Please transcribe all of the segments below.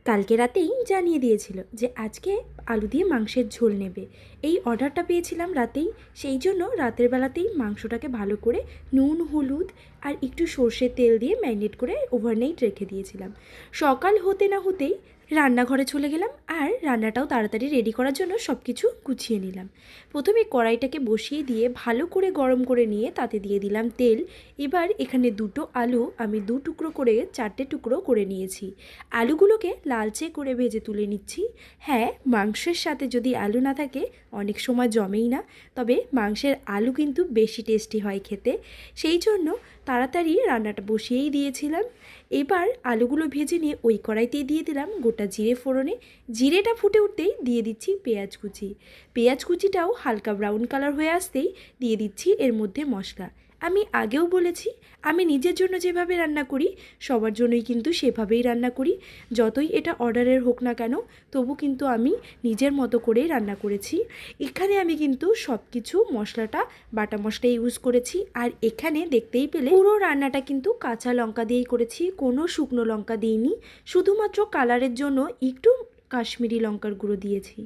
কালকে রাতেই জানিয়ে দিয়েছিল যে আজকে আলু দিয়ে মাংসের ঝোল নেবে। এই অর্ডারটা পেয়েছিলাম রাতেই, সেই জন্য রাতের বেলাতেই মাংসটাকে ভালো করে নুন, হলুদ আর একটু সর্ষের তেল দিয়ে ম্যারিনেট করে ওভারনাইট রেখে দিয়েছিলাম। সকাল হতে না হতেই রান্নাঘরে চলে গেলাম আর রান্নাটাও তাড়াতাড়ি রেডি করার জন্য সব কিছু গুছিয়ে নিলাম। প্রথমে কড়াইটাকে বসিয়ে দিয়ে ভালো করে গরম করে নিয়ে তাতে দিয়ে দিলাম তেল। এবার এখানে দুটো আলু আমি 2 টুকরো করে 4টে টুকরো করে নিয়েছি। আলুগুলোকে লালচে করে ভেজে তুলে নিচ্ছি। হ্যাঁ, মাংসের সাথে যদি আলু না থাকে অনেক সময় জমেই না, তবে মাংসের আলু কিন্তু বেশি টেস্টি হয় খেতে, সেই জন্য তাড়াতাড়ি রান্নাটা বসিয়েই দিয়েছিলাম। এবার আলুগুলো ভেজে নিয়ে ওই কড়াইতেই দিয়ে দিলাম গোটা জিরে ফোড়নে। জিরেটা ফুটে উঠতেই দিয়ে দিচ্ছি পেঁয়াজ কুচি। পেঁয়াজ কুচিটাও হালকা ব্রাউন কালার হয়ে আসতেই দিয়ে দিচ্ছি এর মধ্যে মশলা। আমি আগেও বলেছি, আমি নিজের জন্য যেভাবে রান্না করি সবার জন্যই কিন্তু সেভাবেই রান্না করি। যতই এটা অর্ডারের হোক না কেন, তবু কিন্তু আমি নিজের মতো করেই রান্না করেছি। এখানে আমি কিন্তু সব কিছু মশলাটা বাটা মশলা ইউজ করেছি। আর এখানে দেখতেই পেলে পুরো রান্নাটা কিন্তু কাঁচা লঙ্কা দিয়েই করেছি, কোনো শুকনো লঙ্কা দিইনি। শুধুমাত্র কালারের জন্য একটু কাশ্মীরি লঙ্কার গুঁড়ো দিয়েছি।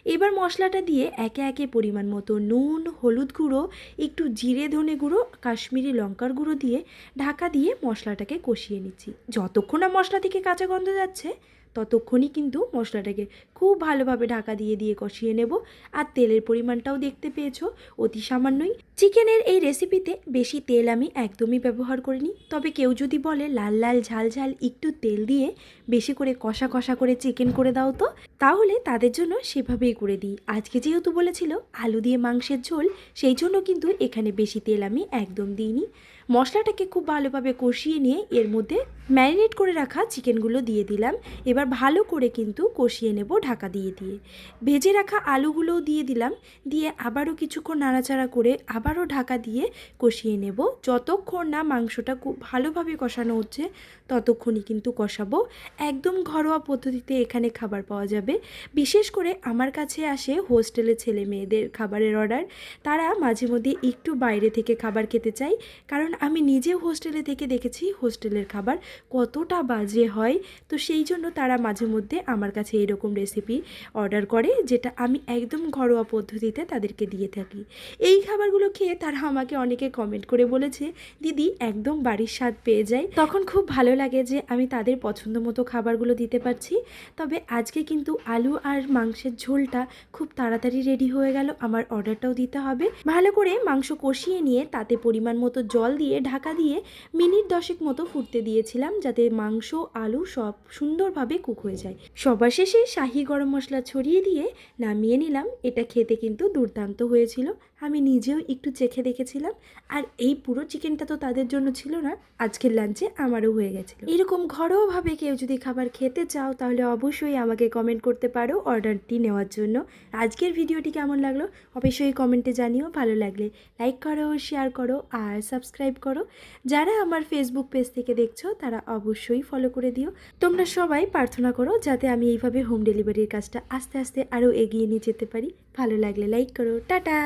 এবার মশলাটা দিয়ে একে একে পরিমাণ মতো নুন, হলুদ গুঁড়ো, একটু জিরে ধনে গুঁড়ো, কাশ্মীরি লঙ্কার গুঁড়ো দিয়ে ঢাকা দিয়ে মশলাটাকে কষিয়ে নিচ্ছি। যতক্ষণ না মশলা থেকে কাঁচা গন্ধ যাচ্ছে ততক্ষণই কিন্তু মশলাটাকে খুব ভালোভাবে ঢাকা দিয়ে দিয়ে কষিয়ে নেব। আর তেলের পরিমাণটাও দেখতে পেয়েছো, অতি সামান্যই। চিকেনের এই রেসিপিতে বেশি তেল আমি একদমই ব্যবহার করিনি, তবে কেউ যদি বলে লাল লাল ঝাল ঝাল একটু তেল দিয়ে বেশি করে কষা কষা করে চিকেন করে দাও তো, তাহলে তাদের জন্য সেভাবেই করে দিই। আজকে যেহেতু বলেছিল আলু দিয়ে মাংসের ঝোল, সেই জন্য কিন্তু এখানে বেশি তেল আমি একদম দিইনি। মশলাটাকে খুব ভালোভাবে কষিয়ে নিয়ে এর মধ্যে ম্যারিনেট করে রাখা চিকেনগুলো দিয়ে দিলাম। এবার ভালো করে কিন্তু কষিয়ে নেব ঢাকা দিয়ে দিয়ে। ভেজে রাখা আলুগুলোও দিয়ে দিলাম, দিয়ে আবারও কিছুক্ষণ নাড়াচাড়া করে আবারও ঢাকা দিয়ে কষিয়ে নেব। যতক্ষণ না মাংসটা খুব ভালোভাবে কষানো হচ্ছে ততক্ষণই কিন্তু কষাবো। একদম ঘরোয়া পদ্ধতিতে এখানে খাবার পাওয়া যাবে। বিশেষ করে আমার কাছে আসে হোস্টেলে ছেলে মেয়েদের খাবারের অর্ডার, তারা মাঝে মধ্যে একটু বাইরে থেকে খাবার খেতে চায়, কারণ আমি নিজেও হোস্টেলে থেকে দেখেছি হোস্টেলের খাবার কতটা বাজে হয়। তো সেই জন্য তারা মাঝে মধ্যে আমার কাছে এরকম রেসিপি অর্ডার করে, যেটা আমি একদম ঘরোয়া পদ্ধতিতে তাদেরকে দিয়ে থাকি। এই খাবারগুলো খেয়ে তারা আমাকে অনেকে কমেন্ট করে বলেছে, দিদি একদম বাড়ির স্বাদ পেয়ে যায়। তখন খুব ভালো লাগে যে আমি তাদের পছন্দ মতো খাবারগুলো দিতে পারছি। তবে আজকে কিন্তু আলু আর মাংসের ঝোলটা খুব তাড়াতাড়ি রেডি হয়ে গেল। আমার অর্ডারটাও দিতে হবে। ভালো করে মাংস কষিয়ে নিয়ে তাতে পরিমাণ মতো জল দিয়ে ঢাকা দিয়ে মিনিট 10 মতো ফুটতে দিয়েছিলাম, যাতে মাংস আলু সব সুন্দরভাবে কুক হয়ে যায়। সবার শেষে শাহি গরম মশলা ছড়িয়ে দিয়ে নামিয়ে নিলাম। এটা খেতে কিন্তু দুর্দান্ত হয়েছিল, আমি নিজেও একটু চেখে দেখেছিলাম। আর এই পুরো চিকেনটা তো তাদের জন্য ছিল না, আজকের লাঞ্চে আমারও হয়ে গেছিলো। এরকম ঘরোয়াভাবে কেউ যদি খাবার খেতে চাও তাহলে অবশ্যই আমাকে কমেন্ট করতে পারো অর্ডারটি নেওয়ার জন্য। আজকের ভিডিওটি কেমন লাগলো অবশ্যই কমেন্টে জানিও। ভালো লাগলে লাইক করো, শেয়ার করো আর সাবস্ক্রাইব করো। যারা আমার ফেসবুক পেজ থেকে দেখছো তারা অবশ্যই ফলো করে দিও। তোমরা সবাই প্রার্থনা করো যাতে আমি এইভাবে হোম ডেলিভারির কাজটা আস্তে আস্তে আরও এগিয়ে নিয়ে যেতে পারি। ভালো লাগলে লাইক করো। টাটা।